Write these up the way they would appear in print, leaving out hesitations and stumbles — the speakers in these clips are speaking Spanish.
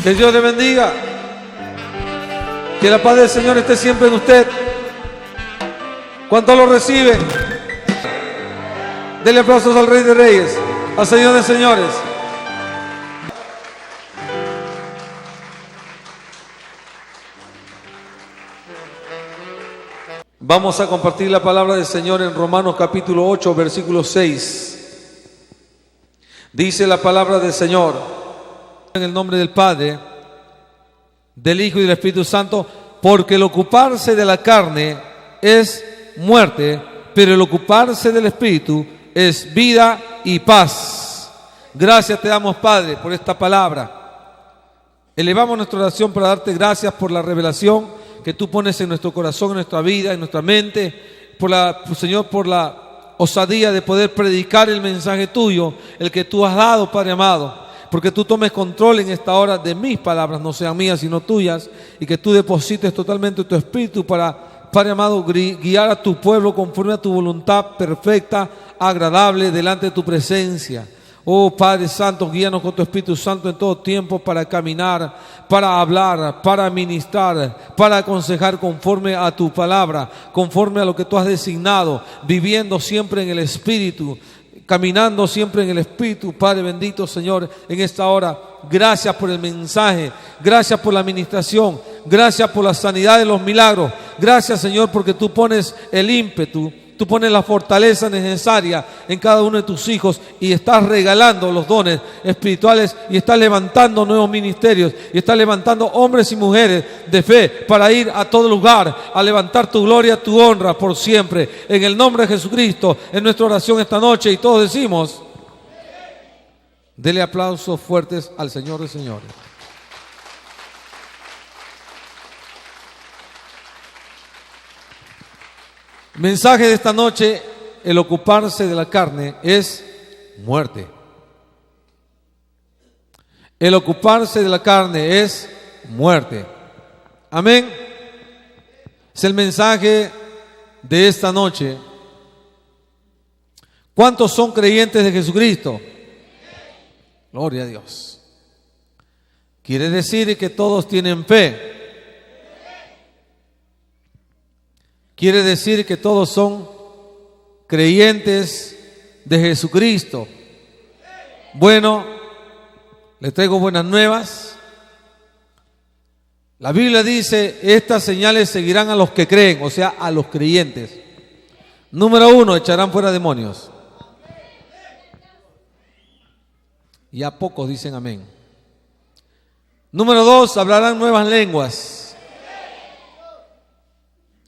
Que Dios le bendiga. Que la paz del Señor esté siempre en usted. ¿Cuánto lo reciben? Denle aplausos al Rey de Reyes, al Señor de Señores. Vamos a compartir la palabra del Señor en Romanos capítulo 8, versículo 6. Dice la palabra del Señor: en el nombre del Padre, del Hijo y del Espíritu Santo, porque el ocuparse de la carne es muerte, pero el ocuparse del Espíritu es vida y paz. Gracias te damos, Padre, por esta palabra. Elevamos nuestra oración para darte gracias por la revelación que tú pones en nuestro corazón, en nuestra vida, en nuestra mente, Señor, por la osadía de poder predicar el mensaje tuyo, el que tú has dado, Padre amado, porque tú tomes control en esta hora de mis palabras, no sean mías sino tuyas, y que tú deposites totalmente tu espíritu para, Padre amado, guiar a tu pueblo conforme a tu voluntad perfecta, agradable, delante de tu presencia. Oh Padre Santo, guíanos con tu Espíritu Santo en todo tiempo para caminar, para hablar, para ministrar, para aconsejar conforme a tu palabra, conforme a lo que tú has designado, viviendo siempre en el Espíritu, caminando siempre en el Espíritu. Padre bendito, Señor, en esta hora, gracias por el mensaje, gracias por la administración, gracias por la sanidad de los milagros, gracias, Señor, porque tú pones el ímpetu, tú pones la fortaleza necesaria en cada uno de tus hijos y estás regalando los dones espirituales y estás levantando nuevos ministerios y estás levantando hombres y mujeres de fe para ir a todo lugar a levantar tu gloria, tu honra por siempre. En el nombre de Jesucristo, en nuestra oración esta noche, y todos decimos: dele aplausos fuertes al Señor de señores. Mensaje de esta noche: el ocuparse de la carne es muerte. El ocuparse de la carne es muerte. Amén. Es el mensaje de esta noche. ¿Cuántos son creyentes de Jesucristo? Gloria a Dios. Quiere decir que todos tienen fe. Quiere decir que todos son creyentes de Jesucristo. Bueno, les traigo buenas nuevas. La Biblia dice: estas señales seguirán a los que creen, o sea, a los creyentes. Número 1, echarán fuera demonios. Y a pocos dicen amén. Número 2, hablarán nuevas lenguas.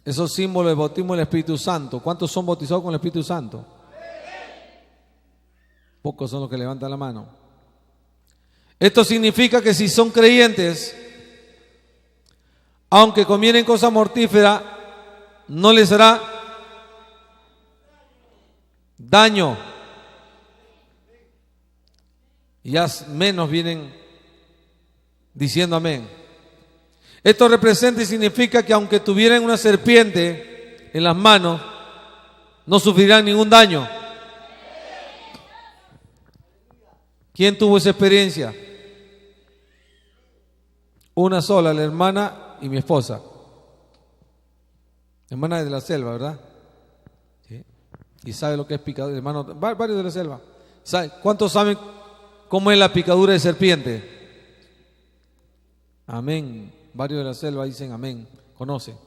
Esos símbolos de bautismo del Espíritu Santo. ¿Cuántos son bautizados con el Espíritu Santo? Pocos son los que levantan la mano. Esto significa que si son creyentes, aunque comieren cosa mortífera, no les hará daño. Y ya menos vienen diciendo amén. Esto representa y significa que aunque tuvieran una serpiente en las manos, no sufrirán ningún daño. ¿Quién tuvo esa experiencia? Una sola, la hermana y mi esposa. Hermana de la selva, ¿verdad? ¿Sí? Y sabe lo que es picadura. Hermano, varios de la selva. ¿Cuántos saben cómo es la picadura de serpiente? Amén. Varios de la selva dicen amén, conocen.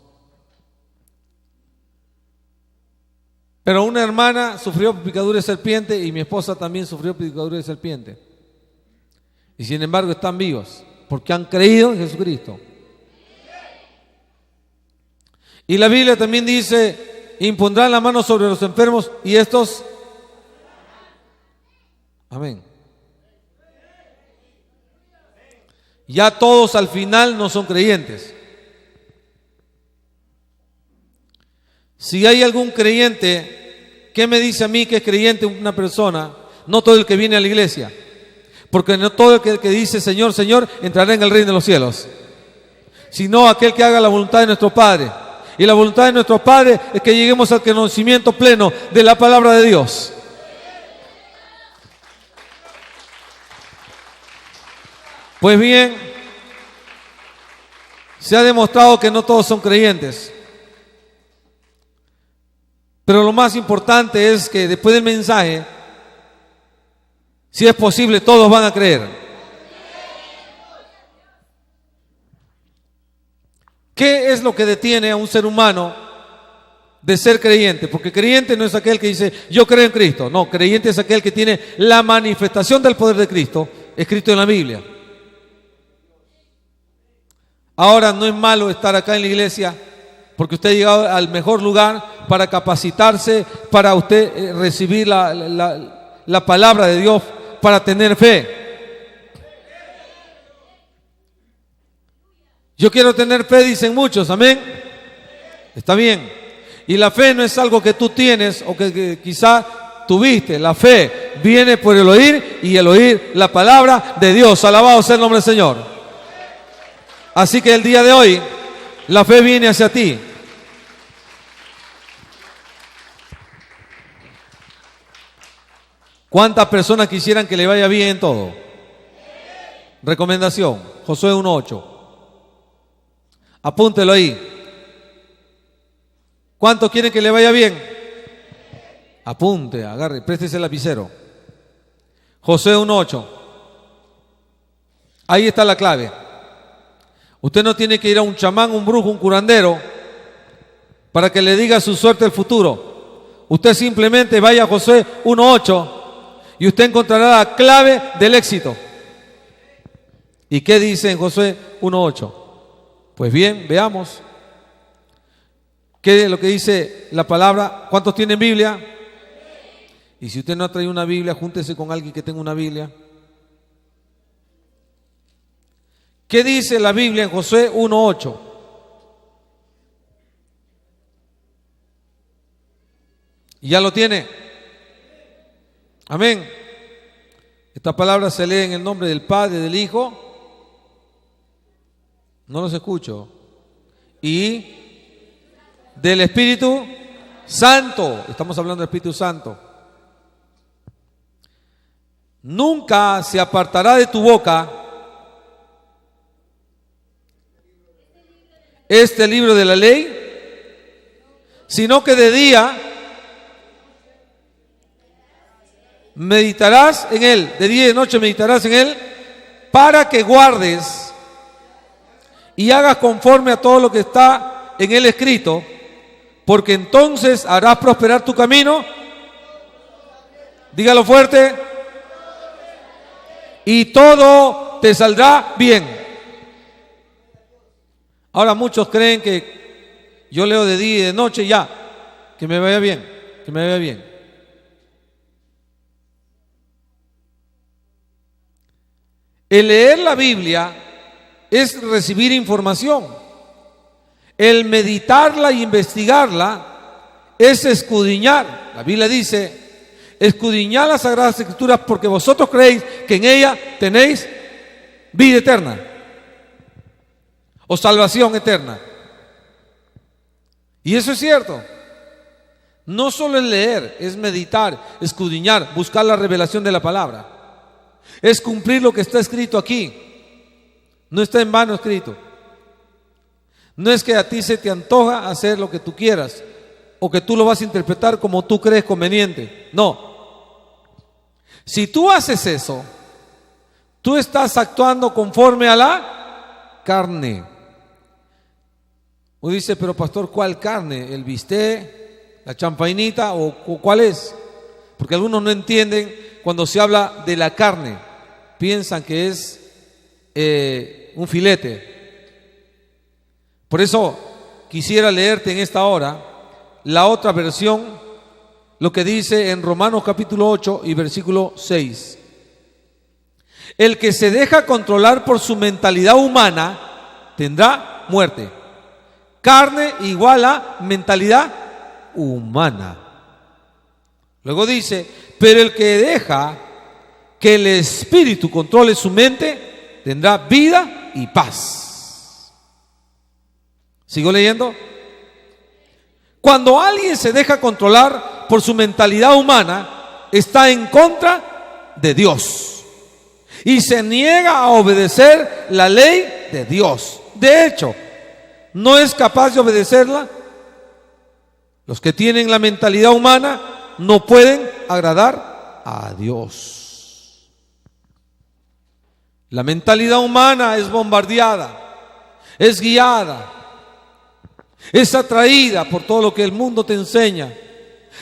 Pero una hermana sufrió picadura de serpiente y mi esposa también sufrió picadura de serpiente. Y sin embargo están vivos porque han creído en Jesucristo. Y la Biblia también dice: impondrán la mano sobre los enfermos y estos... Amén. Ya todos al final no son creyentes. Si hay algún creyente, ¿qué me dice a mí que es creyente una persona? No todo el que viene a la iglesia, porque no todo el que dice Señor, Señor entrará en el reino de los cielos, sino aquel que haga la voluntad de nuestro Padre. Y la voluntad de nuestro Padre es que lleguemos al conocimiento pleno de la palabra de Dios. Pues bien, Se ha demostrado que no todos son creyentes. Pero lo más importante es que después del mensaje, si es posible, todos van a creer. ¿Qué es lo que detiene a un ser humano de ser creyente? Porque creyente no es aquel que dice, yo creo en Cristo. No, creyente es aquel que tiene la manifestación del poder de Cristo escrito en la Biblia. Ahora, no es malo estar acá en la iglesia porque usted ha llegado al mejor lugar para capacitarse, para usted recibir la palabra de Dios, para tener fe. Yo quiero tener fe, dicen muchos, amén. Está bien. Y la fe no es algo que tú tienes o que quizá tuviste. La fe viene por el oír y el oír la palabra de Dios. Alabado sea el nombre del Señor. Así que el día de hoy, la fe viene hacia ti. ¿Cuántas personas quisieran que le vaya bien en todo? Recomendación, Josué 1:8. Apúntelo ahí. ¿Cuántos quieren que le vaya bien? Apunte, agarre, préstese el lapicero. Josué 1:8. Ahí está la clave. Usted no tiene que ir a un chamán, un brujo, un curandero para que le diga su suerte el futuro. Usted simplemente vaya a Josué 1:8 y usted encontrará la clave del éxito. ¿Y qué dice en Josué 1:8? Pues bien, veamos. ¿Qué es lo que dice la palabra? ¿Cuántos tienen Biblia? Y si usted no ha traído una Biblia, júntese con alguien que tenga una Biblia. ¿Qué dice la Biblia en Josué 1:8? ¿Ya lo tiene? Amén. Esta palabra se lee en el nombre del Padre, del Hijo. No los escucho. Y del Espíritu Santo. Estamos hablando del Espíritu Santo. Nunca se apartará de tu boca este libro de la ley, sino que de día meditarás en él, de día y de noche meditarás en él, para que guardes y hagas conforme a todo lo que está en él escrito, porque entonces harás prosperar tu camino. Dígalo fuerte. Y todo te saldrá bien. Ahora muchos creen que yo leo de día y de noche ya, que me vaya bien, que me vaya bien. El leer la Biblia es recibir información. El meditarla y investigarla es escudriñar. La Biblia dice, escudriñad las Sagradas Escrituras porque vosotros creéis que en ella tenéis vida eterna o salvación eterna. Y eso es cierto. No solo es leer, es meditar, escudriñar, buscar la revelación de la palabra. Es cumplir lo que está escrito aquí. No está en vano escrito. No es que a ti se te antoja hacer lo que tú quieras o que tú lo vas a interpretar como tú crees conveniente. No. Si tú haces eso, tú estás actuando conforme a la carne. Uno dice, pero pastor, ¿cuál carne? ¿El bistec, la champainita o cuál es? Porque algunos no entienden cuando se habla de la carne. Piensan que es un filete. Por eso quisiera leerte en esta hora la otra versión, lo que dice en Romanos capítulo 8 y versículo 6. El que se deja controlar por su mentalidad humana tendrá muerte. Carne igual a mentalidad humana. Luego dice, pero el que deja que el Espíritu controle su mente tendrá vida y paz. ¿Sigo leyendo? Cuando alguien se deja controlar por su mentalidad humana, está en contra de Dios y se niega a obedecer la ley de Dios. De hecho, no es capaz de obedecerla, los que tienen la mentalidad humana no pueden agradar a Dios. La mentalidad humana es bombardeada, es guiada, es atraída por todo lo que el mundo te enseña.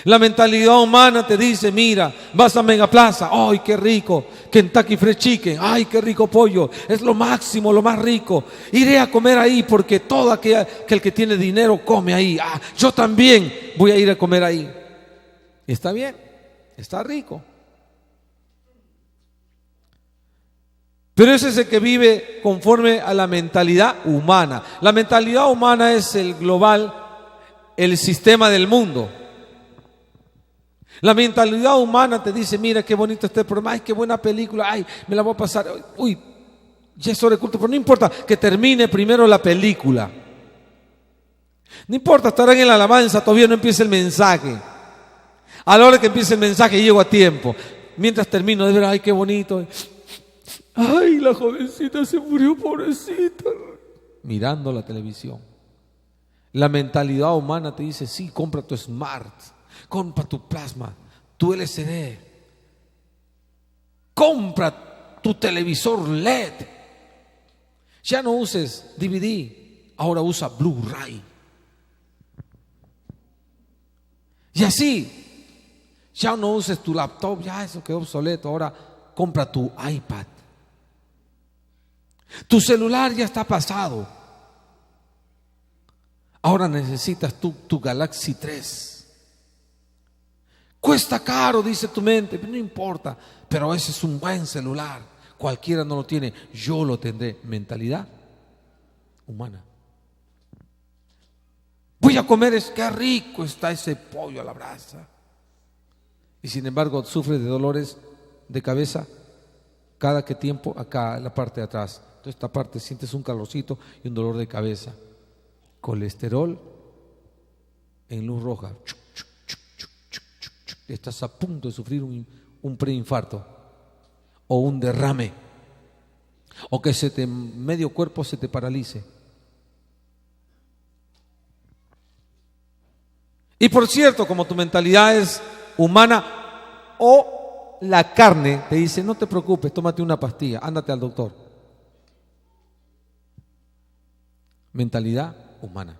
La mentalidad humana te dice, mira, vas a Megaplaza, ¡ay, qué rico! Kentucky Fried Chicken, ¡ay, qué rico pollo! Es lo máximo, lo más rico. Iré a comer ahí porque todo aquel que tiene dinero come ahí. Yo también voy a ir a comer ahí. Está bien, está rico. Pero ese es el que vive conforme a la mentalidad humana. La mentalidad humana es el global, el sistema del mundo. La mentalidad humana te dice, mira qué bonito este programa, ay, qué buena película, ay, me la voy a pasar, uy, ya es hora de culto, pero no importa que termine primero la película. No importa, estarán en la alabanza, todavía no empieza el mensaje. A la hora que empiece el mensaje llego a tiempo. Mientras termino de ver, ay, qué bonito. Ay, la jovencita se murió, pobrecita. Mirando la televisión. La mentalidad humana te dice, sí, compra tu Smart. Compra tu plasma, tu LCD. Compra tu televisor LED. Ya no uses DVD, ahora usa Blu-ray. Y así, ya no uses tu laptop, ya eso quedó obsoleto, ahora compra tu iPad. Tu celular ya está pasado. Ahora necesitas tu Galaxy 3. Cuesta caro, dice tu mente, pero no importa, pero ese es un buen celular, cualquiera no lo tiene, yo lo tendré. Mentalidad humana. Voy a comer, qué rico está ese pollo a la brasa. Y sin embargo sufre de dolores de cabeza cada que tiempo, acá en la parte de atrás. Entonces esta parte sientes un calorcito y un dolor de cabeza. Colesterol en luz roja. Estás a punto de sufrir un preinfarto o un derrame o que medio cuerpo se te paralice. Y por cierto, como tu mentalidad es humana o la carne te dice, no te preocupes, tómate una pastilla, ándate al doctor. Mentalidad humana.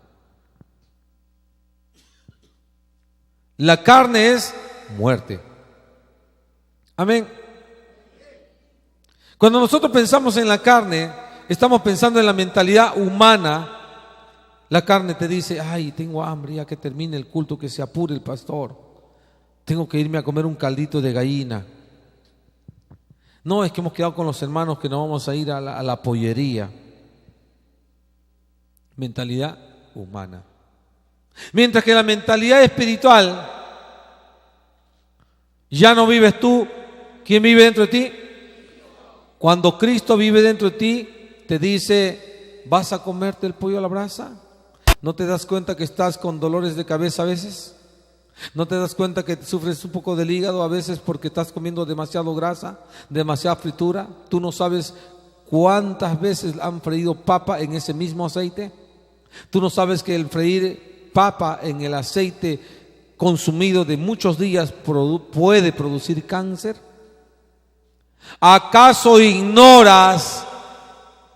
La carne es muerte. Amén. Cuando nosotros pensamos en la carne, estamos pensando en la mentalidad humana. La carne te dice, ay, tengo hambre, ya que termine el culto, que se apure el pastor. Tengo que irme a comer un caldito de gallina. No, es que hemos quedado con los hermanos que nos vamos a ir a la pollería. Mentalidad humana. Mientras que la mentalidad espiritual, ya no vives tú. ¿Quién vive dentro de ti? Cuando Cristo vive dentro de ti, te dice, ¿vas a comerte el pollo a la brasa? ¿No te das cuenta que estás con dolores de cabeza a veces? ¿No te das cuenta que sufres un poco del hígado a veces porque estás comiendo demasiado grasa, demasiada fritura? ¿Tú no sabes cuántas veces han freído papa en ese mismo aceite? ¿Tú no sabes que el freír papa en el aceite consumido de muchos días puede producir cáncer? ¿Acaso ignoras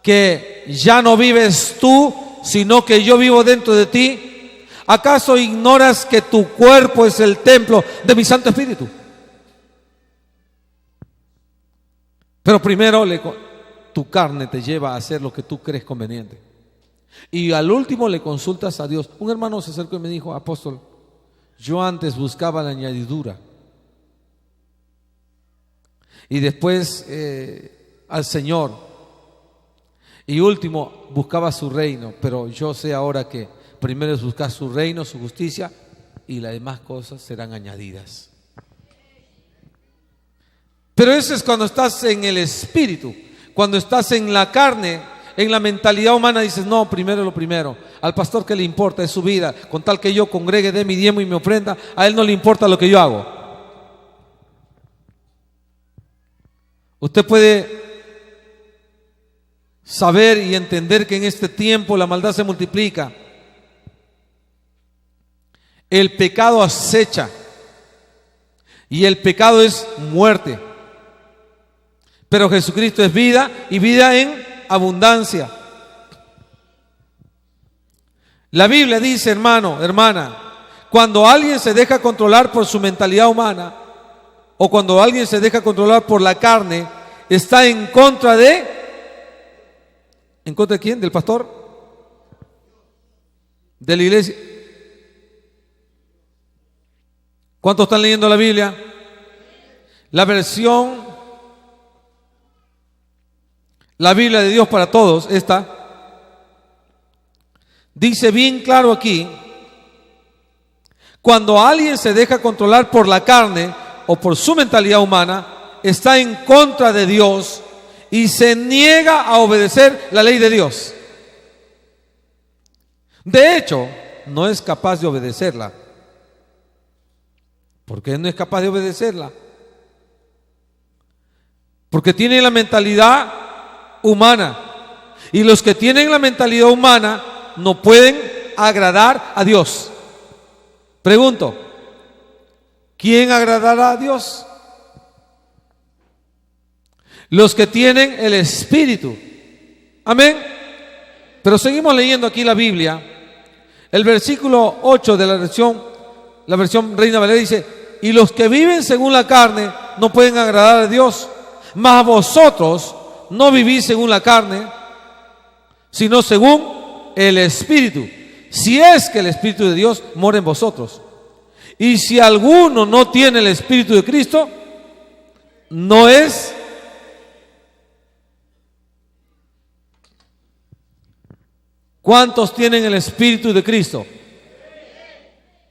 que ya no vives tú, sino que yo vivo dentro de ti? ¿Acaso ignoras que tu cuerpo es el templo de mi Santo Espíritu? Pero primero tu carne te lleva a hacer lo que tú crees conveniente. Y al último le consultas a Dios. Un hermano se acercó y me dijo, apóstol, yo antes buscaba la añadidura y después al Señor, y último buscaba su reino, pero yo sé ahora que primero es buscar su reino, su justicia, y las demás cosas serán añadidas. Pero eso es cuando estás en el espíritu. Cuando estás en la carne, en la mentalidad humana, dices, no, primero lo primero. Al pastor, ¿qué le importa? Es su vida. Con tal que yo congregue, dé mi diezmo y mi ofrenda, a él no le importa lo que yo hago. Usted puede saber y entender que en este tiempo la maldad se multiplica. El pecado acecha y el pecado es muerte. Pero Jesucristo es vida y vida en abundancia. La Biblia dice, hermano, hermana, cuando alguien se deja controlar por su mentalidad humana o cuando alguien se deja controlar por la carne, está ¿en contra de quién? ¿Del pastor? ¿De la iglesia? ¿Cuántos están leyendo la Biblia? La Biblia de Dios para todos, esta, dice bien claro aquí, cuando alguien se deja controlar por la carne o por su mentalidad humana, está en contra de Dios y se niega a obedecer la ley de Dios. De hecho, no es capaz de obedecerla. ¿Por qué no es capaz de obedecerla? Porque tiene la mentalidad humana. Y los que tienen la mentalidad humana no pueden agradar a Dios. Pregunto, ¿quién agradará a Dios? Los que tienen el Espíritu. Amén. Pero seguimos leyendo aquí la Biblia. El versículo 8 de la versión Reina Valera dice, y los que viven según la carne no pueden agradar a Dios, mas vosotros no vivís según la carne, sino según el Espíritu, si es que el Espíritu de Dios mora en vosotros. Y si alguno no tiene el Espíritu de Cristo, no es. ¿Cuántos tienen el Espíritu de Cristo?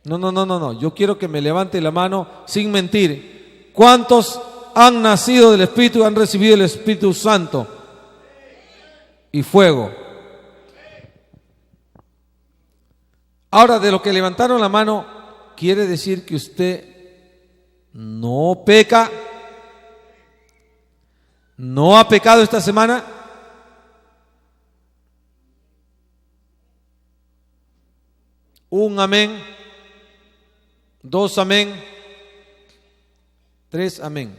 No. Yo quiero que me levante la mano sin mentir. ¿Cuántos han nacido del Espíritu, han recibido el Espíritu Santo y fuego? Ahora, de lo que levantaron la mano, ¿quiere decir que usted no peca? ¿No ha pecado esta semana? Un amén, 2 amén, 3 amén.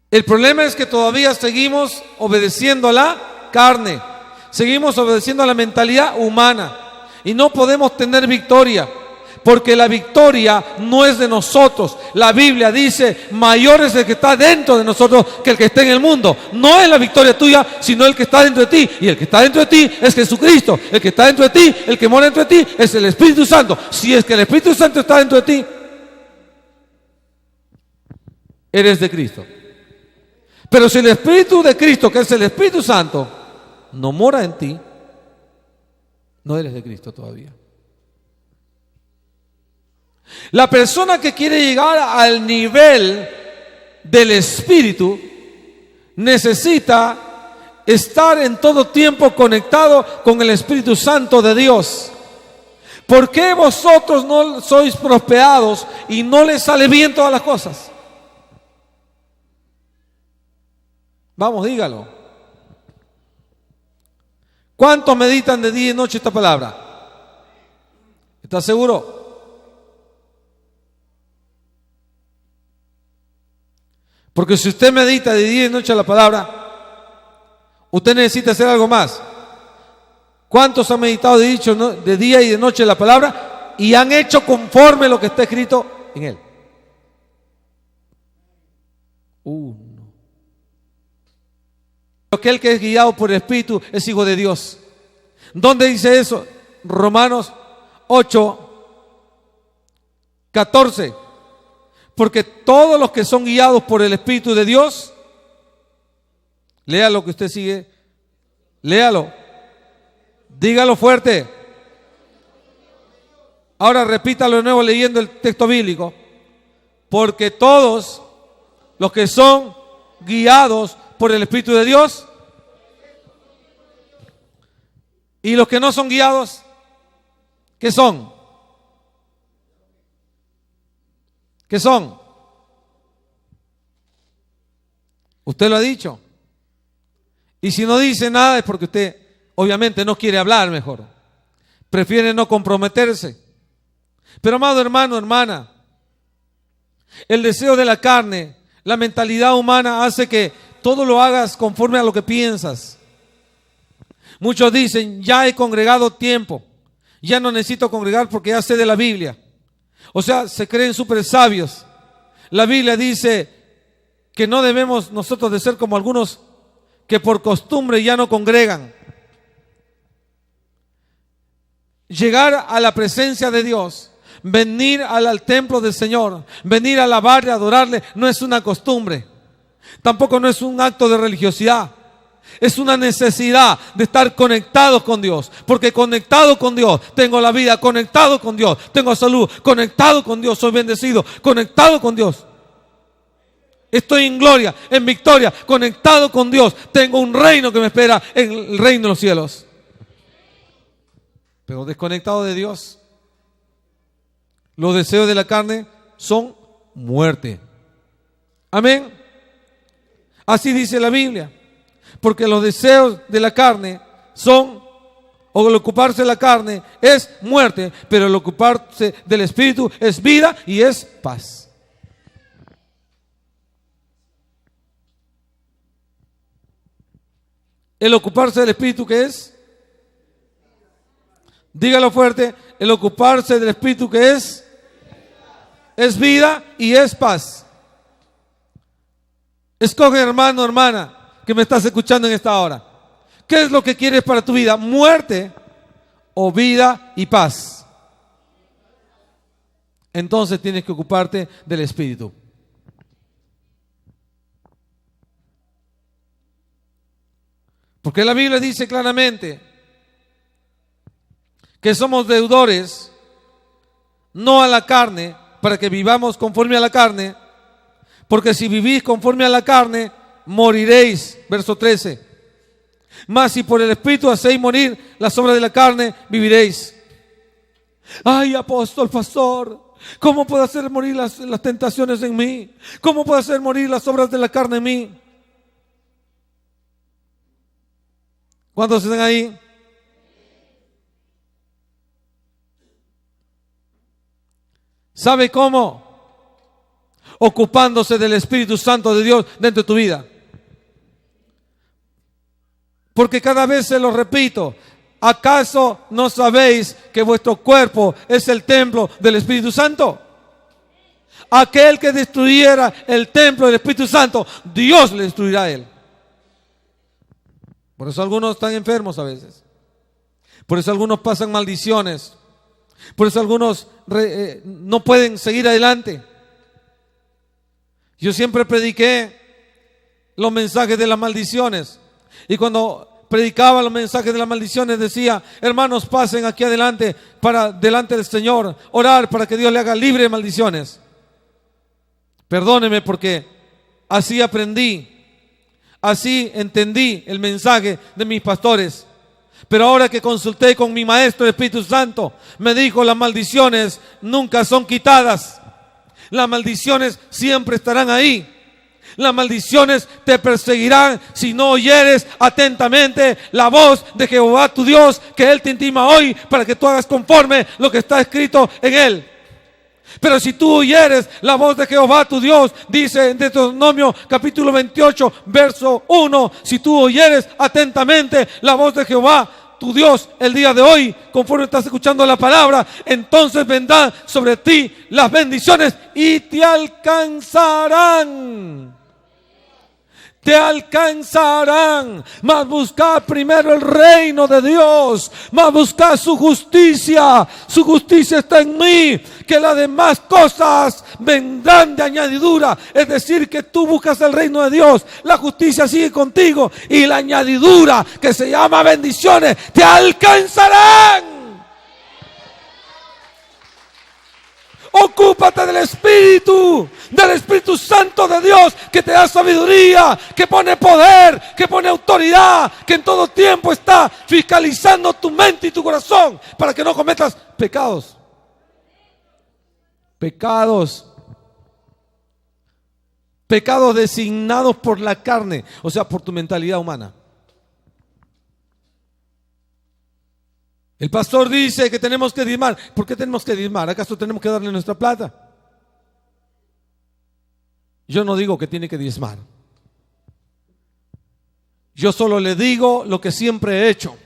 El problema es que todavía seguimos obedeciendo a la carne, seguimos obedeciendo a la mentalidad humana y no podemos tener victoria, porque la victoria no es de nosotros. La Biblia dice, mayor es el que está dentro de nosotros que el que está en el mundo. No es la victoria tuya, sino el que está dentro de ti. Y el que está dentro de ti es Jesucristo. El que está dentro de ti, el que mora dentro de ti, es el Espíritu Santo. Si es que el Espíritu Santo está dentro de ti, eres de Cristo. Pero si el Espíritu de Cristo, que es el Espíritu Santo, no mora en ti, no eres de Cristo todavía. La persona que quiere llegar al nivel del Espíritu necesita estar en todo tiempo conectado con el Espíritu Santo de Dios. ¿Por qué vosotros no sois prosperados y no les sale bien todas las cosas? Vamos, dígalo. ¿Cuántos meditan de día y noche esta palabra? ¿Estás seguro? Porque si usted medita de día y noche la palabra, usted necesita hacer algo más. ¿Cuántos han meditado de día y de noche la palabra y han hecho conforme lo que está escrito en él? Uno. Aquel que es guiado por el Espíritu es hijo de Dios. ¿Dónde dice eso? Romanos 8:14. Porque todos los que son guiados por el Espíritu de Dios, lea lo que usted sigue, léalo, dígalo fuerte. Ahora repítalo de nuevo leyendo el texto bíblico. Porque todos los que son guiados por el Espíritu de Dios, y los que no son guiados, ¿qué son? ¿Qué son? Usted lo ha dicho. Y si no dice nada es porque usted obviamente no quiere hablar mejor. Prefiere no comprometerse. Pero amado hermano, hermana, el deseo de la carne, la mentalidad humana hace que todo lo hagas conforme a lo que piensas. Muchos dicen, ya he congregado tiempo, ya no necesito congregar porque ya sé de la Biblia. O sea, se creen súper sabios. La Biblia dice que no debemos nosotros de ser como algunos que por costumbre ya no congregan. Llegar a la presencia de Dios, venir al templo del Señor, venir a alabarle, a adorarle, no es una costumbre. Tampoco no es un acto de religiosidad. Es una necesidad de estar conectados con Dios. Porque conectado con Dios tengo la vida, conectado con Dios tengo salud, conectado con Dios soy bendecido, conectado con Dios estoy en gloria, en victoria, conectado con Dios. Tengo un reino que me espera en el reino de los cielos. Pero desconectado de Dios, los deseos de la carne son muerte. Amén. Así dice la Biblia. Porque los deseos de la carne son, o el ocuparse de la carne es muerte, pero el ocuparse del Espíritu es vida y es paz. El ocuparse del Espíritu, ¿qué es? Dígalo fuerte. El ocuparse del Espíritu, ¿qué es? Es vida y es paz. Escoge, hermano, hermana, que me estás escuchando en esta hora. ¿Qué es lo que quieres para tu vida? ¿Muerte o vida y paz? Entonces tienes que ocuparte del Espíritu. Porque la Biblia dice claramente que somos deudores, no a la carne, para que vivamos conforme a la carne, porque si vivís conforme a la carne, moriréis. Verso 13. Mas si por el Espíritu hacéis morir las obras de la carne, viviréis. Ay, apóstol, pastor, ¿cómo puedo hacer morir las tentaciones en mí? ¿Cómo puedo hacer morir las obras de la carne en mí? ¿Cuántos están ahí? ¿Sabe cómo? Ocupándose del Espíritu Santo de Dios dentro de tu vida. Porque cada vez se lo repito, ¿acaso no sabéis que vuestro cuerpo es el templo del Espíritu Santo? Aquel que destruyera el templo del Espíritu Santo, Dios le destruirá a él. Por eso algunos están enfermos a veces. Por eso algunos pasan maldiciones. Por eso algunos no pueden seguir adelante. Yo siempre prediqué los mensajes de las maldiciones. Y cuando predicaba los mensajes de las maldiciones decía, hermanos, pasen aquí adelante para delante del Señor, orar para que Dios le haga libre de maldiciones. Perdóneme porque así aprendí. Así entendí el mensaje de mis pastores. Pero ahora que consulté con mi maestro, el Espíritu Santo, me dijo, las maldiciones nunca son quitadas. Las maldiciones siempre estarán ahí. Las maldiciones te perseguirán si no oyeres atentamente la voz de Jehová tu Dios, que Él te intima hoy para que tú hagas conforme lo que está escrito en Él. Pero si tú oyeres la voz de Jehová tu Dios, dice en Deuteronomio capítulo 28, verso 1, si tú oyeres atentamente la voz de Jehová tu Dios el día de hoy, conforme estás escuchando la palabra, entonces vendrán sobre ti las bendiciones y te alcanzarán. Te alcanzarán, mas buscad primero el reino de Dios, mas buscad su justicia está en mí, que las demás cosas vendrán de añadidura. Es decir, que tú buscas el reino de Dios, la justicia sigue contigo y la añadidura, que se llama bendiciones, te alcanzarán. Ocúpate del Espíritu Santo de Dios, que te da sabiduría, que pone poder, que pone autoridad, que en todo tiempo está fiscalizando tu mente y tu corazón para que no cometas pecados. Pecados designados por la carne, o sea, por tu mentalidad humana. El pastor dice que tenemos que diezmar. ¿Por qué tenemos que diezmar? ¿Acaso tenemos que darle nuestra plata? Yo no digo que tiene que diezmar. Yo solo le digo lo que siempre he hecho.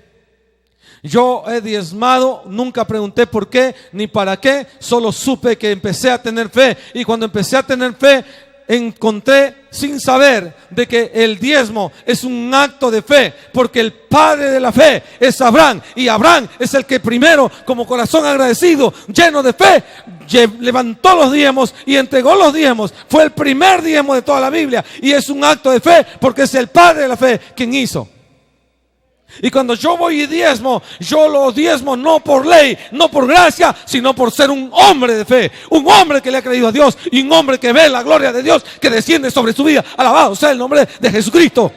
Yo he diezmado, nunca pregunté por qué ni para qué, solo supe que empecé a tener fe. Y cuando empecé a tener fe, encontré sin saber de que el diezmo es un acto de fe, porque el padre de la fe es Abraham, y Abraham es el que primero, como corazón agradecido, lleno de fe, levantó los diezmos y entregó los diezmos. Fue el primer diezmo de toda la Biblia, y es un acto de fe porque es el padre de la fe quien hizo. Y cuando yo voy y diezmo, yo lo diezmo no por ley, no por gracia, sino por ser un hombre de fe, un hombre que le ha creído a Dios y un hombre que ve la gloria de Dios que desciende sobre su vida. Alabado sea el nombre de Jesucristo.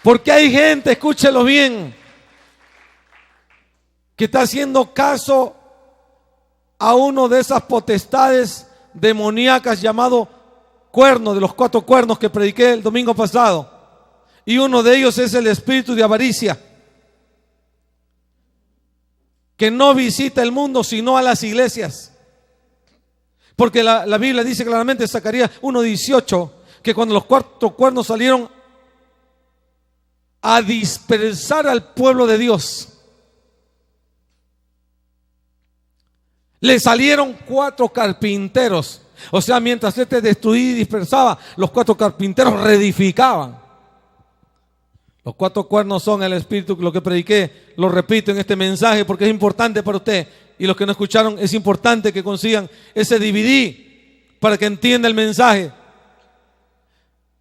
Porque hay gente, escúchelo bien, que está haciendo caso a uno de esas potestades demoníacas llamado cuerno, de los 4 cuernos que prediqué el domingo pasado. Y uno de ellos es el espíritu de avaricia, que no visita el mundo sino a las iglesias. Porque la Biblia dice claramente en Zacarías 1:18 que cuando los 4 cuernos salieron a dispersar al pueblo de Dios, le salieron 4 carpinteros. O sea, mientras este destruía y dispersaba, los 4 carpinteros reedificaban. Los 4 cuernos son el espíritu, lo que prediqué, lo repito en este mensaje porque es importante para usted. Y los que no escucharon, es importante que consigan ese DVD para que entienda el mensaje.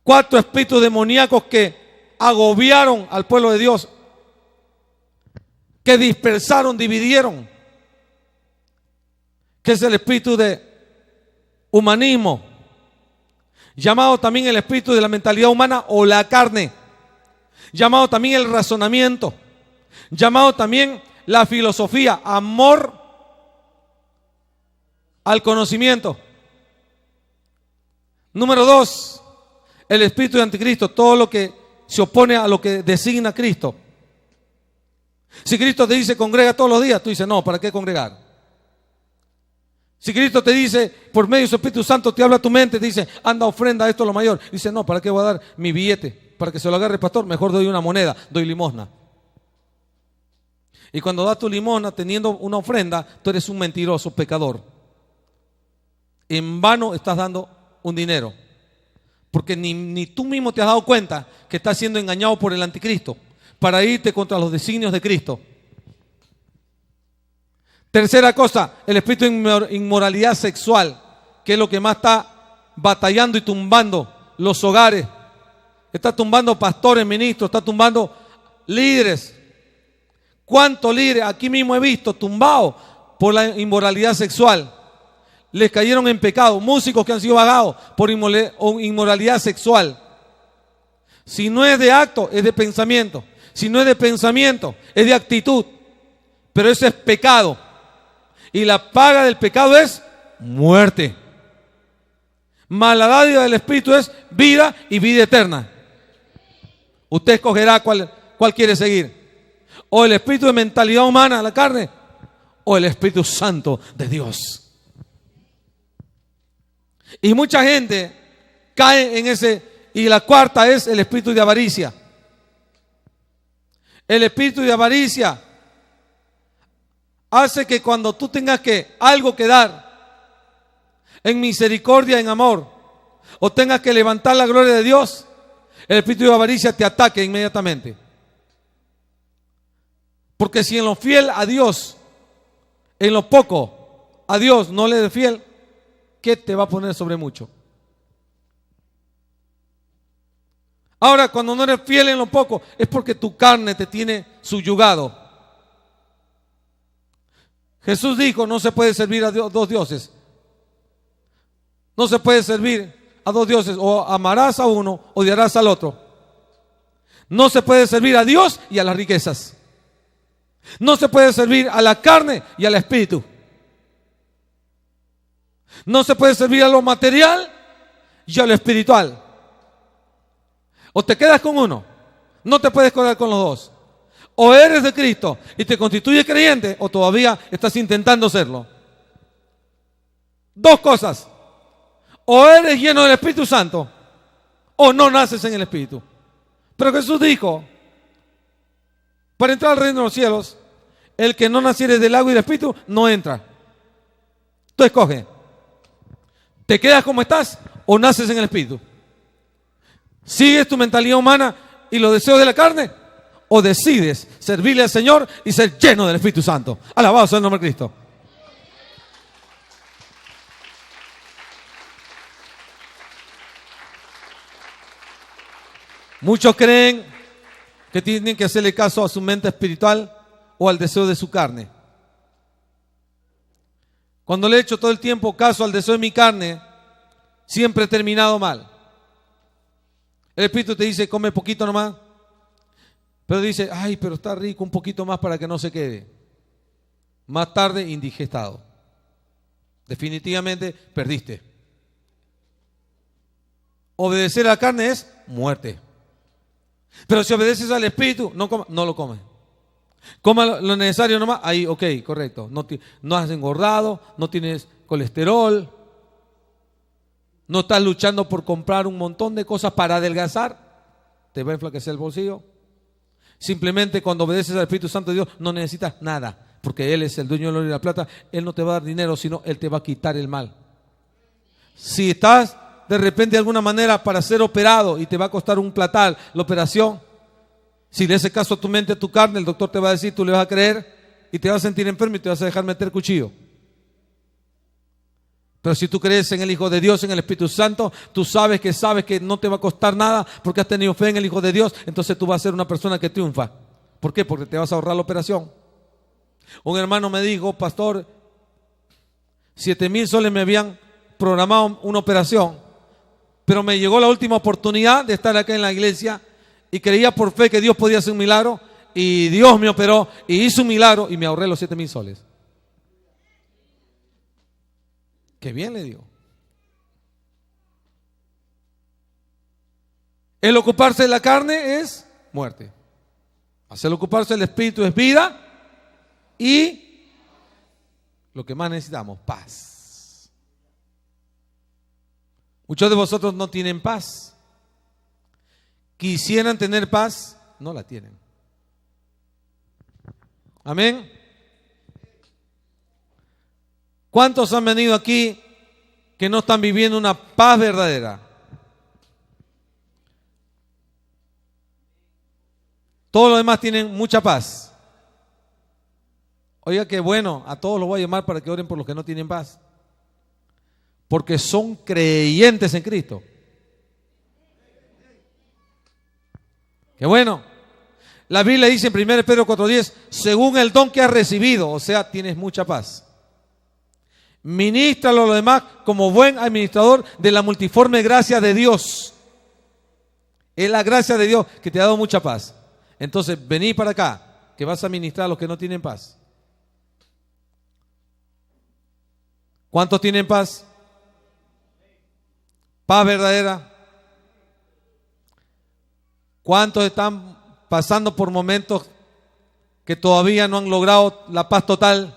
4 espíritus demoníacos que agobiaron al pueblo de Dios, que dispersaron, dividieron, que es el espíritu de humanismo, llamado también el espíritu de la mentalidad humana o la carne, llamado también el razonamiento, llamado también la filosofía, amor al conocimiento. Número 2, el espíritu de anticristo, todo lo que se opone a lo que designa Cristo. Si Cristo te dice congrega todos los días, tú dices no, ¿para qué congregar? Si Cristo te dice, por medio de su Espíritu Santo te habla a tu mente, te dice, anda, ofrenda esto a lo mayor. Dice, no, ¿para qué voy a dar mi billete? Para que se lo agarre el pastor, mejor doy una moneda, doy limosna. Y cuando das tu limosna teniendo una ofrenda, tú eres un mentiroso, pecador. En vano estás dando un dinero. Porque ni tú mismo te has dado cuenta que estás siendo engañado por el anticristo para irte contra los designios de Cristo. Tercera cosa, el espíritu de inmoralidad sexual, que es lo que más está batallando y tumbando los hogares. Está tumbando pastores, ministros, está tumbando líderes. ¿Cuántos líderes aquí mismo he visto tumbados por la inmoralidad sexual? Les cayeron en pecado. Músicos que han sido vagados por inmoralidad sexual. Si no es de acto, es de pensamiento. Si no es de pensamiento, es de actitud. Pero eso es pecado. Y la paga del pecado es muerte. Mas la dádiva del Espíritu es vida y vida eterna. Usted escogerá cuál quiere seguir. O el espíritu de mentalidad humana, la carne, o el Espíritu Santo de Dios. Y mucha gente cae en ese. Y la cuarta es el espíritu de avaricia. El espíritu de avaricia hace que cuando tú tengas algo que dar en misericordia, en amor, o tengas que levantar la gloria de Dios, el espíritu de avaricia te ataque inmediatamente. Porque si en lo fiel a Dios, en lo poco a Dios no le eres fiel, ¿qué te va a poner sobre mucho? Ahora, cuando no eres fiel en lo poco, es porque tu carne te tiene subyugado. Jesús dijo, no se puede servir a dos dioses. No se puede servir a dos dioses. O amarás a uno, odiarás al otro. No se puede servir a Dios y a las riquezas. No se puede servir a la carne y al espíritu. No se puede servir a lo material y a lo espiritual. O te quedas con uno, no te puedes quedar con los dos. O eres de Cristo y te constituye creyente, o todavía estás intentando serlo. Dos cosas: o eres lleno del Espíritu Santo, o no naces en el Espíritu. Pero Jesús dijo: para entrar al reino de los cielos, el que no naciere del agua y del Espíritu no entra. Tú escoge: ¿te quedas como estás o naces en el Espíritu? ¿Sigues tu mentalidad humana y los deseos de la carne, o decides servirle al Señor y ser lleno del Espíritu Santo? Alabado sea el nombre de Cristo. Muchos creen que tienen que hacerle caso a su mente espiritual o al deseo de su carne. Cuando le he hecho todo el tiempo caso al deseo de mi carne, siempre he terminado mal. El Espíritu te dice: come poquito nomás. Pero dice: ay, pero está rico, un poquito más para que no se quede. Más tarde, indigestado. Definitivamente perdiste. Obedecer a la carne es muerte. Pero si obedeces al Espíritu, no lo comes. Coma lo necesario nomás. Ahí, ok, correcto. No has engordado, no tienes colesterol, no estás luchando por comprar un montón de cosas para adelgazar. Te va a enflaquecer el bolsillo. Simplemente cuando obedeces al Espíritu Santo de Dios no necesitas nada, porque Él es el dueño del oro y la plata. Él no te va a dar dinero, sino Él te va a quitar el mal. Si estás de repente de alguna manera para ser operado y te va a costar un platal la operación, si le haces caso a tu mente, a tu carne, el doctor te va a decir, tú le vas a creer y te vas a sentir enfermo y te vas a dejar meter cuchillo. Pero si tú crees en el Hijo de Dios, en el Espíritu Santo, tú sabes que no te va a costar nada porque has tenido fe en el Hijo de Dios. Entonces tú vas a ser una persona que triunfa. ¿Por qué? Porque te vas a ahorrar la operación. Un hermano me dijo: pastor, 7,000 soles me habían programado una operación, pero me llegó la última oportunidad de estar acá en la iglesia y creía por fe que Dios podía hacer un milagro, y Dios me operó y hizo un milagro y me ahorré los 7,000 soles. Qué bien, le digo. El ocuparse de la carne es muerte. Hacer ocuparse del Espíritu es vida, y lo que más necesitamos, paz. Muchos de vosotros no tienen paz. Quisieran tener paz, no la tienen. Amén. ¿Cuántos han venido aquí que no están viviendo una paz verdadera? Todos los demás tienen mucha paz. Oiga, qué bueno, a todos los voy a llamar para que oren por los que no tienen paz, porque son creyentes en Cristo. Qué bueno. La Biblia dice en 1 Pedro 4:10, según el don que has recibido, o sea, tienes mucha paz. Ministralo a los demás como buen administrador de la multiforme gracia de Dios. Es la gracia de Dios que te ha dado mucha paz. Entonces, vení para acá, que vas a ministrar a los que no tienen paz. ¿Cuántos tienen paz? Paz verdadera. ¿Cuántos están pasando por momentos que todavía no han logrado la paz total?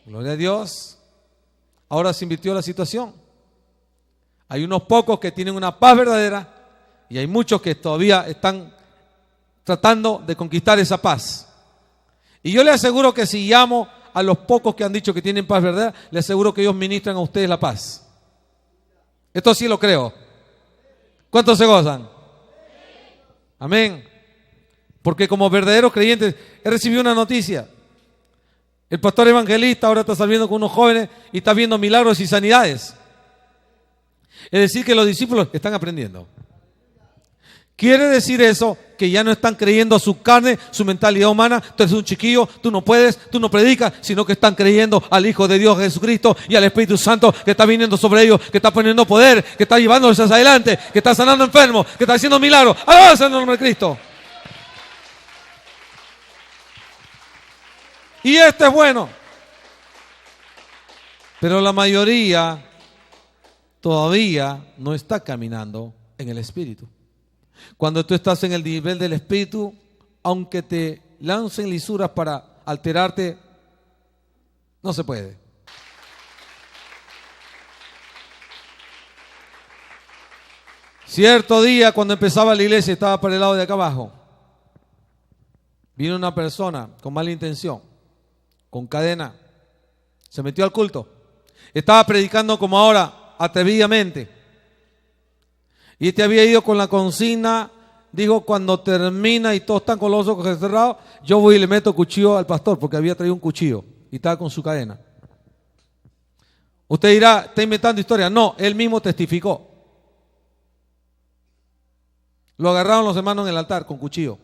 Gloria a Dios. Ahora se invirtió la situación. Hay unos pocos que tienen una paz verdadera y hay muchos que todavía están tratando de conquistar esa paz. Y yo le aseguro que si llamo a los pocos que han dicho que tienen paz verdadera, le aseguro que ellos ministran a ustedes la paz. Esto sí lo creo. ¿Cuántos se gozan? Amén. Porque como verdaderos creyentes he recibido una noticia. El pastor evangelista ahora está saliendo con unos jóvenes y está viendo milagros y sanidades. Es decir, que los discípulos están aprendiendo. Quiere decir eso que ya no están creyendo a su carne, su mentalidad humana. Tú eres un chiquillo, tú no puedes, tú no predicas, sino que están creyendo al Hijo de Dios Jesucristo y al Espíritu Santo que está viniendo sobre ellos, que está poniendo poder, que está llevándolos hacia adelante, que está sanando enfermos, que está haciendo milagros. ¡Alabanza en el nombre de Cristo! Y esto es bueno, Pero la mayoría todavía no está caminando en el Espíritu. Cuando tú estás en el nivel del Espíritu, aunque te lancen lisuras para alterarte, no se puede. Cierto día, cuando empezaba la iglesia, estaba para el lado de acá abajo. Vino una persona con mala intención, con cadena, se metió al culto. Estaba predicando como ahora, atrevidamente. Y este había ido con la consigna, dijo, cuando termina y todos están con los ojos cerrados, yo voy y le meto cuchillo al pastor, porque había traído un cuchillo y estaba con su cadena. Usted dirá, está inventando historia. No, él mismo testificó. Lo agarraron los hermanos en el altar con cuchillo.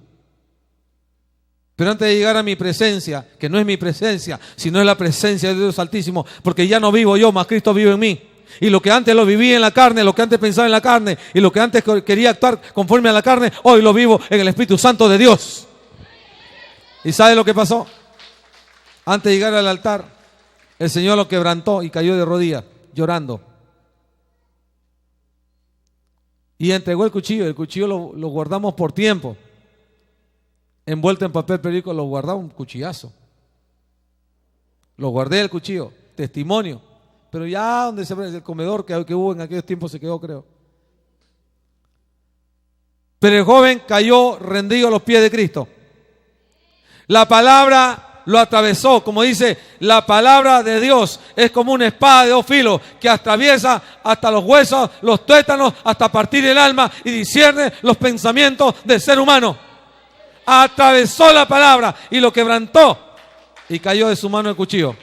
Pero antes de llegar a mi presencia, que no es mi presencia, sino es la presencia de Dios Altísimo, porque ya no vivo yo, más Cristo vive en mí. Y lo que antes lo vivía en la carne, lo que antes pensaba en la carne, y lo que antes quería actuar conforme a la carne, hoy lo vivo en el Espíritu Santo de Dios. ¿Y sabe lo que pasó? Antes de llegar al altar, el Señor lo quebrantó y cayó de rodillas, llorando. Y entregó el cuchillo lo guardamos por tiempo. Envuelto en papel periódico, lo guardaba un cuchillazo. Lo guardé el cuchillo, testimonio. Pero ya donde se ve el comedor que hubo en aquellos tiempos se quedó, creo. Pero el joven cayó rendido a los pies de Cristo. La palabra lo atravesó, como dice, la palabra de Dios es como una espada de dos filos que atraviesa hasta los huesos, los tuétanos, hasta partir el alma y discierne los pensamientos del ser humano. Atravesó la palabra y lo quebrantó y cayó de su mano el cuchillo.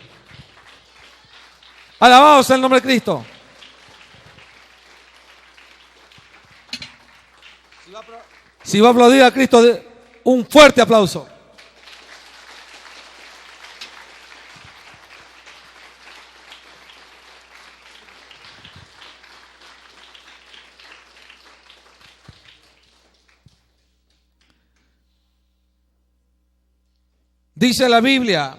Alabado sea el nombre de Cristo. Si va a aplaudir a Cristo, un fuerte aplauso. Dice la Biblia,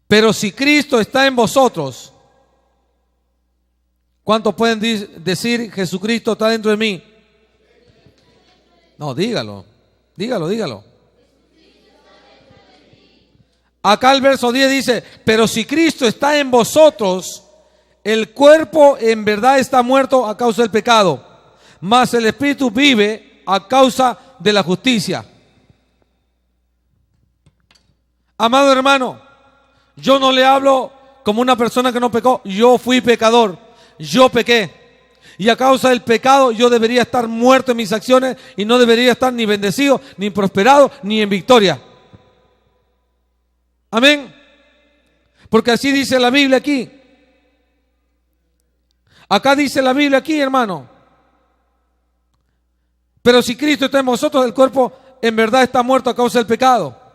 pero si Cristo está en vosotros, ¿cuántos pueden decir Jesucristo está dentro de mí? No, dígalo. Acá el verso 10 dice, pero si Cristo está en vosotros, el cuerpo en verdad está muerto a causa del pecado, mas el espíritu vive a causa de la justicia. Amado hermano, yo no le hablo como una persona que no pecó. Yo fui pecador, yo pequé. Y a causa del pecado yo debería estar muerto en mis acciones y no debería estar ni bendecido, ni prosperado, ni en victoria. Amén. Porque así dice la Biblia aquí. Acá dice la Biblia aquí, hermano. Pero si Cristo está en vosotros, el cuerpo en verdad está muerto a causa del pecado.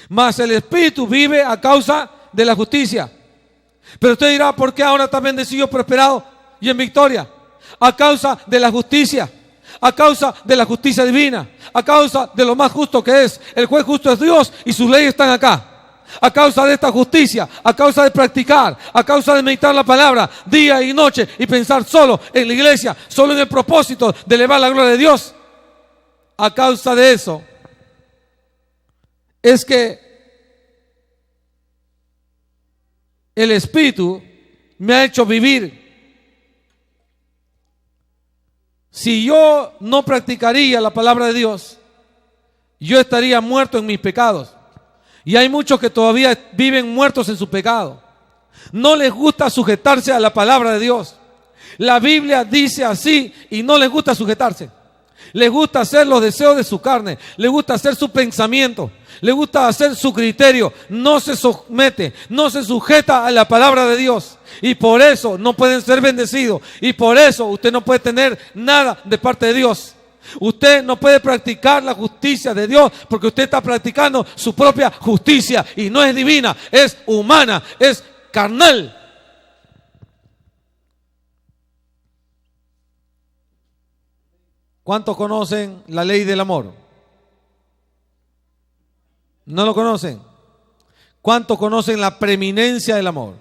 Mas el Espíritu vive a causa de la justicia. Pero usted dirá, ¿por qué ahora está bendecido, prosperado y en victoria? A causa de la justicia, a causa de la justicia divina, a causa de lo más justo que es. El juez justo es Dios y sus leyes están acá. A causa de esta justicia, a causa de practicar, a causa de meditar la palabra día y noche y pensar solo en la iglesia, solo en el propósito de elevar la gloria de Dios. A causa de eso es que el Espíritu me ha hecho vivir. Si yo no practicaría la palabra de Dios, yo estaría muerto en mis pecados. Y hay muchos que todavía viven muertos en su pecado. No les gusta sujetarse a la palabra de Dios. La Biblia dice así y no les gusta sujetarse. Les gusta hacer los deseos de su carne, les gusta hacer su pensamiento, les gusta hacer su criterio. No se somete, no se sujeta a la palabra de Dios. Y por eso no pueden ser bendecidos. Y por eso usted no puede tener nada de parte de Dios. Usted no puede practicar la justicia de Dios porque usted está practicando su propia justicia. Y no es divina, es humana, es carnal. ¿Cuántos conocen la ley del amor? ¿No lo conocen? ¿Cuántos conocen la preeminencia del amor?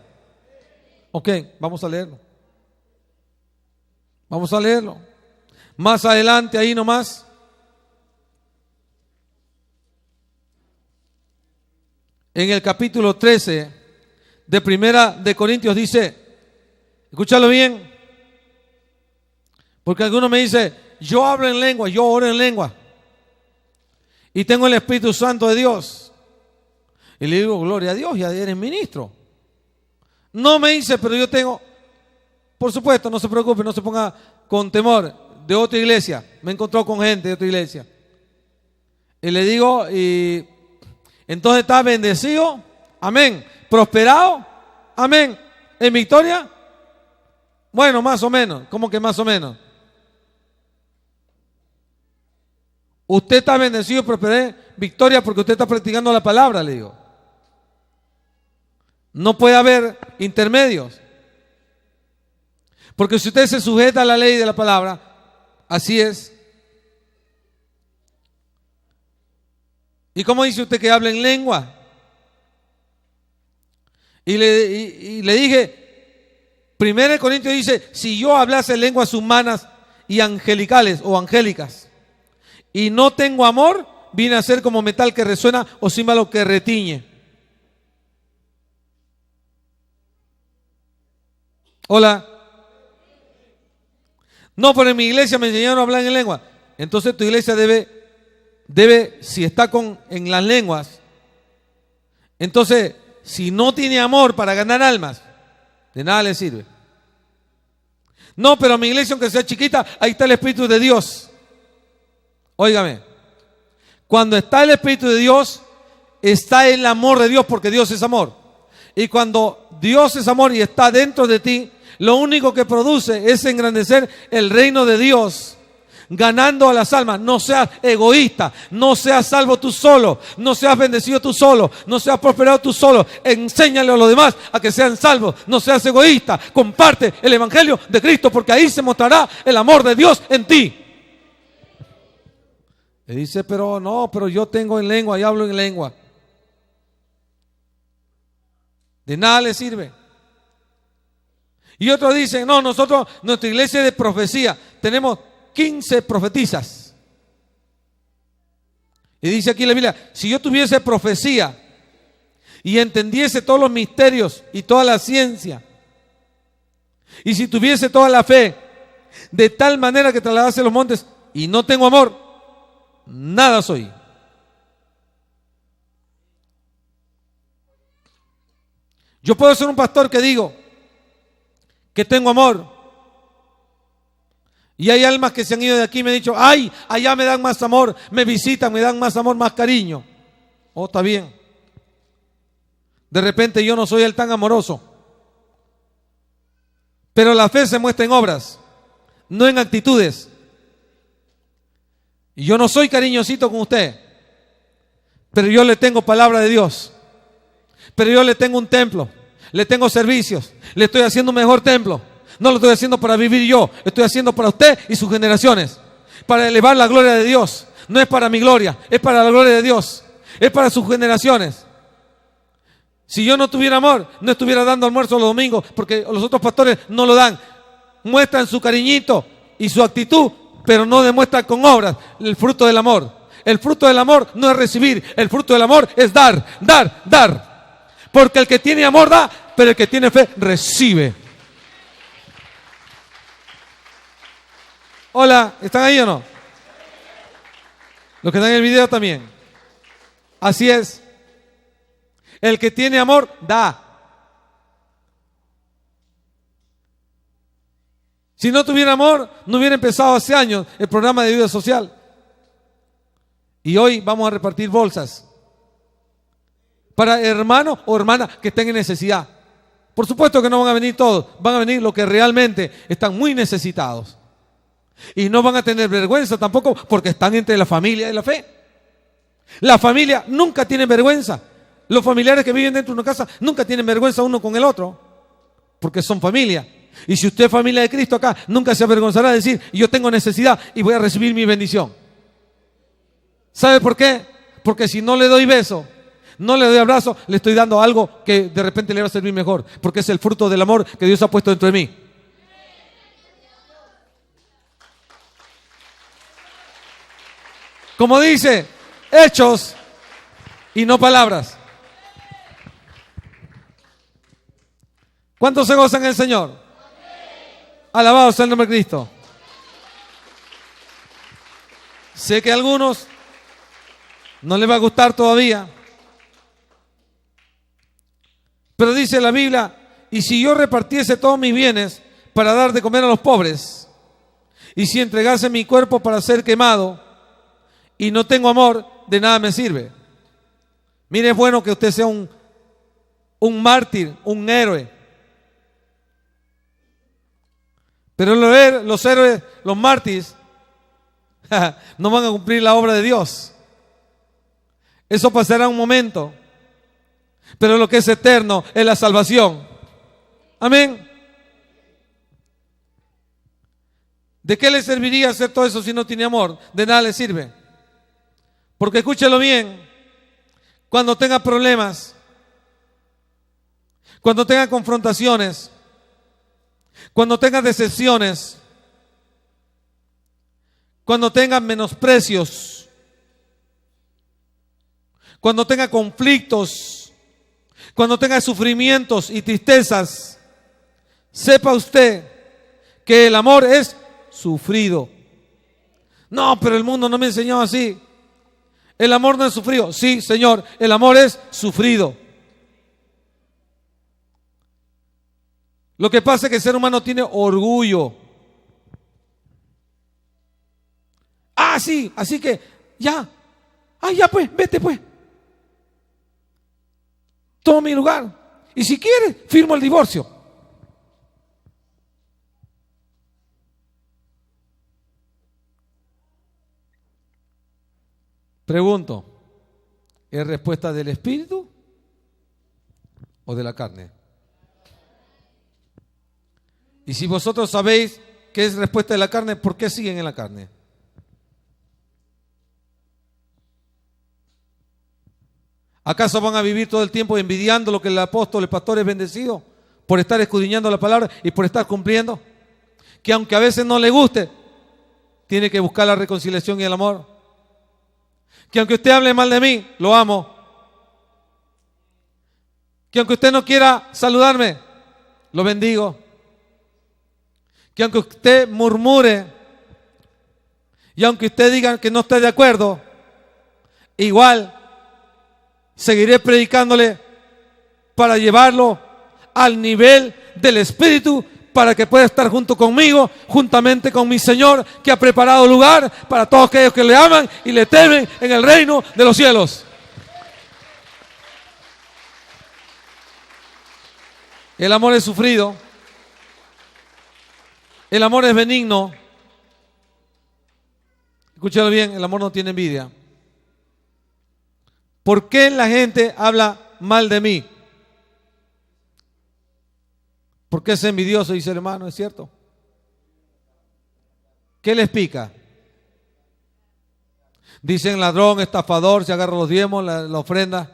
Ok, vamos a leerlo. Vamos a leerlo. Más adelante, ahí nomás. En el capítulo 13 de Primera de Corintios dice, escúchalo bien, porque alguno me dice, yo hablo en lengua, yo oro en lengua y tengo el Espíritu Santo de Dios. Y le digo, gloria a Dios, ya eres ministro. No me dice, pero yo tengo, por supuesto, no se preocupe, no se ponga con temor, de otra iglesia. Me encontró con gente de otra iglesia. Y le digo, y entonces está bendecido, amén. Prosperado, amén. En victoria, bueno, más o menos. ¿Cómo que más o menos? Usted está bendecido, prosperé, victoria, porque usted está practicando la palabra, le digo. No puede haber intermedios. Porque si usted se sujeta a la ley de la palabra, así es. ¿Y cómo dice usted que habla en lengua? Y le dije, 1 Corintios dice, si yo hablase lenguas humanas y angelicales o angélicas, y no tengo amor, viene a ser como metal que resuena o címbalo que retiñe. Hola. No, pero en mi iglesia me enseñaron a hablar en lengua. Entonces tu iglesia debe, si está en las lenguas, entonces, si no tiene amor para ganar almas, de nada le sirve. No, pero mi iglesia, aunque sea chiquita, ahí está el Espíritu de Dios. Óigame, cuando está el Espíritu de Dios, está el amor de Dios, porque Dios es amor. Y cuando Dios es amor y está dentro de ti, lo único que produce es engrandecer el reino de Dios, ganando a las almas. No seas egoísta, no seas salvo tú solo, no seas bendecido tú solo, no seas prosperado tú solo. Enséñale a los demás a que sean salvos. No seas egoísta, comparte el evangelio de Cristo, porque ahí se mostrará el amor de Dios en ti. Le dice, pero no, pero yo tengo en lengua y hablo en lengua. De nada le sirve. Y otros dicen, no, nosotros, nuestra iglesia es de profecía, tenemos 15 profetizas. Y dice aquí la Biblia, si yo tuviese profecía y entendiese todos los misterios y toda la ciencia, y si tuviese toda la fe, de tal manera que trasladase los montes, y no tengo amor, nada soy. Yo puedo ser un pastor que digo que tengo amor, y hay almas que se han ido de aquí y me han dicho, ay, allá me dan más amor, me visitan, me dan más amor, más cariño. Oh, está bien. De repente yo no soy el tan amoroso, pero la fe se muestra en obras, no en actitudes. Y yo no soy cariñosito con usted, pero yo le tengo palabra de Dios, pero yo le tengo un templo, le tengo servicios, le estoy haciendo un mejor templo. No lo estoy haciendo para vivir yo, estoy haciendo para usted y sus generaciones, para elevar la gloria de Dios. No es para mi gloria, es para la gloria de Dios, es para sus generaciones. Si yo no tuviera amor, no estuviera dando almuerzo los domingos, porque los otros pastores no lo dan. Muestran su cariñito y su actitud, pero no demuestran con obras el fruto del amor. El fruto del amor no es recibir, el fruto del amor es dar, dar, dar. Porque el que tiene amor da, pero el que tiene fe recibe. Hola, ¿están ahí o no? Los que están en el video también. Así es. El que tiene amor da. Si no tuviera amor, no hubiera empezado hace años el programa de ayuda social. Y hoy vamos a repartir bolsas para hermanos o hermanas que estén en necesidad. Por supuesto que no van a venir todos, van a venir los que realmente están muy necesitados. Y no van a tener vergüenza tampoco porque están entre la familia y la fe. La familia nunca tiene vergüenza. Los familiares que viven dentro de una casa nunca tienen vergüenza uno con el otro, porque son familia. Y si usted es familia de Cristo acá, nunca se avergonzará de decir, yo tengo necesidad y voy a recibir mi bendición. ¿Sabe por qué? Porque si no le doy beso, no le doy abrazo, le estoy dando algo que de repente le va a servir mejor, porque es el fruto del amor que Dios ha puesto dentro de mí. Como dice, hechos y no palabras. ¿Cuántos se gozan en el Señor? Alabado sea el nombre de Cristo. Sé que a algunos no les va a gustar todavía, pero dice la Biblia, y si yo repartiese todos mis bienes para dar de comer a los pobres, y si entregase mi cuerpo para ser quemado, y no tengo amor, de nada me sirve. Mire, es bueno que usted sea un mártir, un héroe. Pero los héroes, los mártires, no van a cumplir la obra de Dios. Eso pasará un momento. Pero lo que es eterno es la salvación. Amén. ¿De qué le serviría hacer todo eso si no tiene amor? De nada le sirve. Porque escúchelo bien, cuando tenga problemas, cuando tenga confrontaciones, cuando tenga decepciones, cuando tenga menosprecios, cuando tenga conflictos, cuando tenga sufrimientos y tristezas, sepa usted que el amor es sufrido. No, pero el mundo no me enseñó así. El amor no es sufrido. Sí, Señor, el amor es sufrido. Lo que pasa es que el ser humano tiene orgullo. Ah, sí, así que ya. Ah, ya pues, vete pues. Toma mi lugar. Y si quieres, firmo el divorcio. Pregunto, ¿es respuesta del espíritu o de la carne? Y si vosotros sabéis que es respuesta de la carne, ¿por qué siguen en la carne? ¿Acaso van a vivir todo el tiempo envidiando lo que el apóstol, el pastor es bendecido por estar escudriñando la palabra y por estar cumpliendo? Que aunque a veces no le guste, tiene que buscar la reconciliación y el amor. Que aunque usted hable mal de mí, lo amo. Que aunque usted no quiera saludarme, lo bendigo. Que aunque usted murmure y aunque usted diga que no esté de acuerdo, igual seguiré predicándole para llevarlo al nivel del Espíritu, para que pueda estar junto conmigo, juntamente con mi Señor, que ha preparado lugar para todos aquellos que le aman y le temen en el reino de los cielos. El amor es sufrido. El amor es benigno. Escúchalo bien, el amor no tiene envidia. ¿Por qué la gente habla mal de mí? Porque es envidioso, dice el hermano, ¿es cierto? ¿Qué les pica? Dicen ladrón, estafador, se agarra los diezmos, la ofrenda.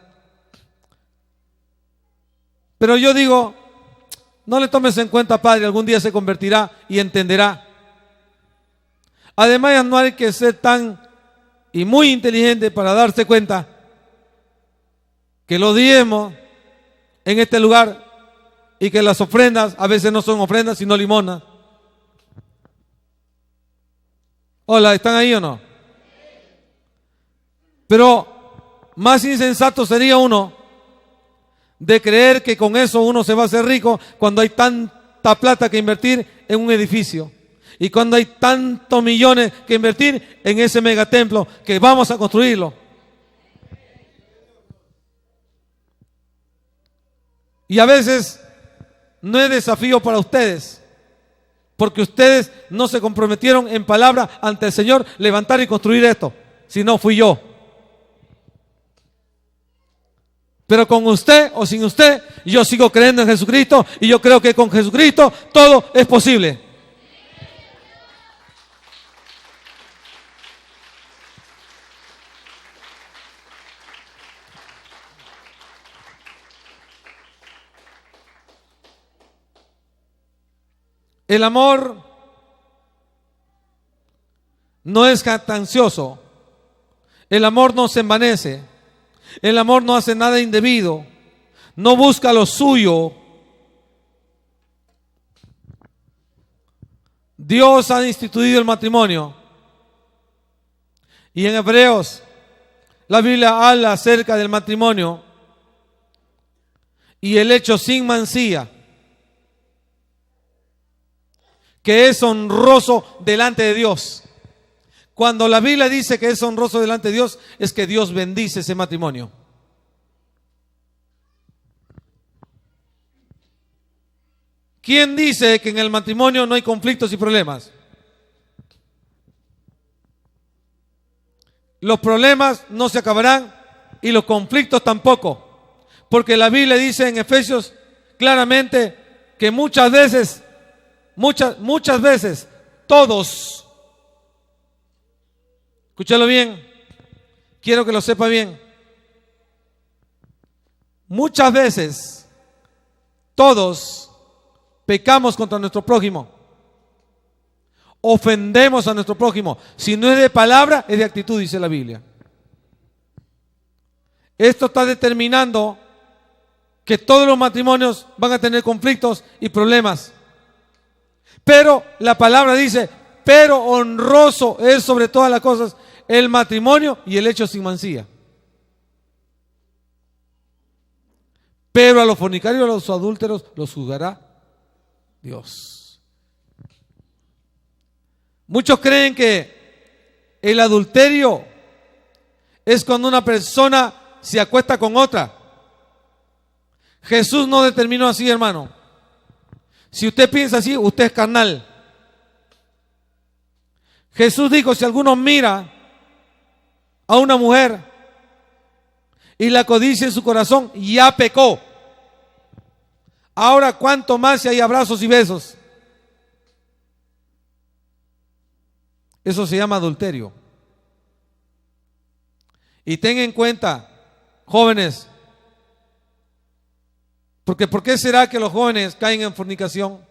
Pero yo digo, no le tomes en cuenta, padre, algún día se convertirá y entenderá. Además, no hay que ser tan y muy inteligente para darse cuenta que los diezmos en este lugar y que las ofrendas a veces no son ofrendas sino limonas. Hola, ¿están ahí o no? Pero más insensato sería uno de creer que con eso uno se va a hacer rico cuando hay tanta plata que invertir en un edificio y cuando hay tantos millones que invertir en ese megatemplo que vamos a construirlo. Y a veces no es desafío para ustedes, porque ustedes no se comprometieron en palabra ante el Señor levantar y construir esto, sino fui yo. Pero con usted o sin usted, yo sigo creyendo en Jesucristo y yo creo que con Jesucristo todo es posible. El amor no es jactancioso. El amor no se envanece. El amor no hace nada indebido. No busca lo suyo. Dios ha instituido el matrimonio. Y en Hebreos, la Biblia habla acerca del matrimonio y el hecho sin mancilla, que es honroso delante de Dios. Cuando la Biblia dice que es honroso delante de Dios, es que Dios bendice ese matrimonio. ¿Quién dice que en el matrimonio no hay conflictos y problemas? Los problemas no se acabarán y los conflictos tampoco. Porque la Biblia dice en Efesios claramente que muchas veces, todos, escúchalo bien, quiero que lo sepa bien, muchas veces todos pecamos contra nuestro prójimo, ofendemos a nuestro prójimo. Si no es de palabra, es de actitud, dice la Biblia. Esto está determinando que todos los matrimonios van a tener conflictos y problemas. Pero la palabra dice, pero honroso es sobre todas las cosas el matrimonio y el hecho sin mancilla. Pero a los fornicarios y a los adúlteros los juzgará Dios. Muchos creen que el adulterio es cuando una persona se acuesta con otra. Jesús no determinó así, hermano. Si usted piensa así, usted es carnal. Jesús dijo, si alguno mira a una mujer y la codicia en su corazón, ya pecó. Ahora, ¿cuánto más si hay abrazos y besos? Eso se llama adulterio. Y ten en cuenta, jóvenes, porque ¿por qué será que los jóvenes caen en fornicación?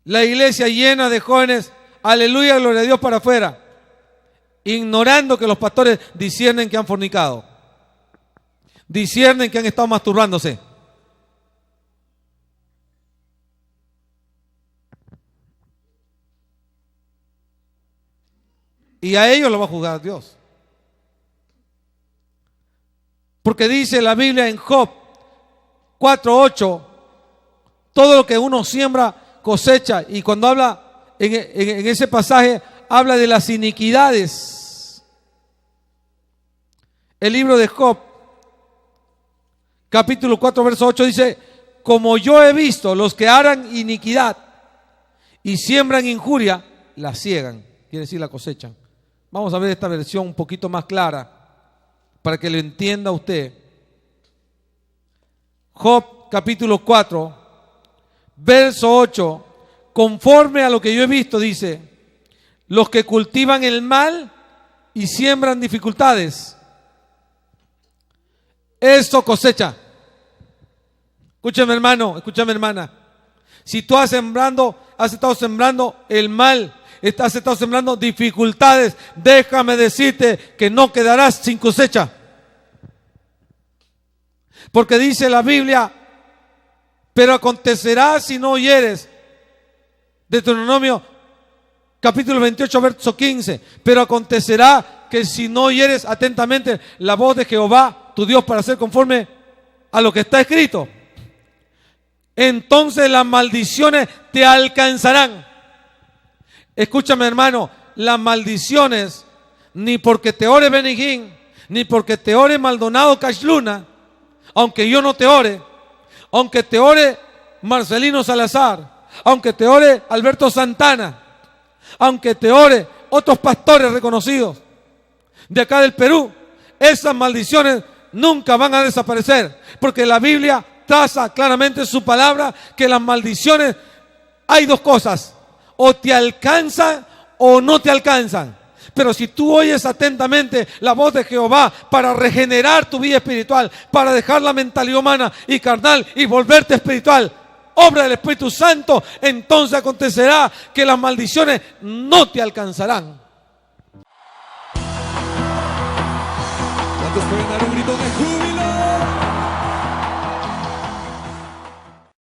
La iglesia llena de jóvenes, aleluya, gloria a Dios, para afuera, ignorando que los pastores disciernen que han fornicado, disciernen que han estado masturbándose. Y a ellos lo va a juzgar Dios. Porque dice la Biblia en Job 4:8, todo lo que uno siembra cosecha. Y cuando habla en ese pasaje, habla de las iniquidades. El libro de Job, capítulo 4, verso 8 dice, como yo he visto los que harán iniquidad y siembran injuria, la ciegan, quiere decir la cosechan. Vamos a ver esta versión un poquito más clara para que lo entienda usted. Job capítulo 4, verso 8, conforme a lo que yo he visto, dice, los que cultivan el mal y siembran dificultades, esto cosecha. Escúchame, hermano, escúchame, hermana. Si tú has estado sembrando el mal, has estado sembrando dificultades, déjame decirte que no quedarás sin cosecha. Porque dice la Biblia, pero acontecerá si no oyeres. Deuteronomio capítulo 28, verso 15. Pero acontecerá que si no oyeres atentamente la voz de Jehová, tu Dios, para hacer conforme a lo que está escrito, entonces las maldiciones te alcanzarán. Escúchame, hermano, las maldiciones, ni porque te ore Benigín, ni porque te ore Maldonado Cashluna, aunque yo no te ore, aunque te ore Marcelino Salazar, aunque te ore Alberto Santana, aunque te ore otros pastores reconocidos de acá del Perú, esas maldiciones nunca van a desaparecer, porque la Biblia traza claramente en su palabra que las maldiciones, hay dos cosas, o te alcanzan o no te alcanzan. Pero si tú oyes atentamente la voz de Jehová para regenerar tu vida espiritual, para dejar la mentalidad humana y carnal y volverte espiritual, obra del Espíritu Santo, entonces acontecerá que las maldiciones no te alcanzarán. ¿Cuántos pueden dar un grito de júbilo?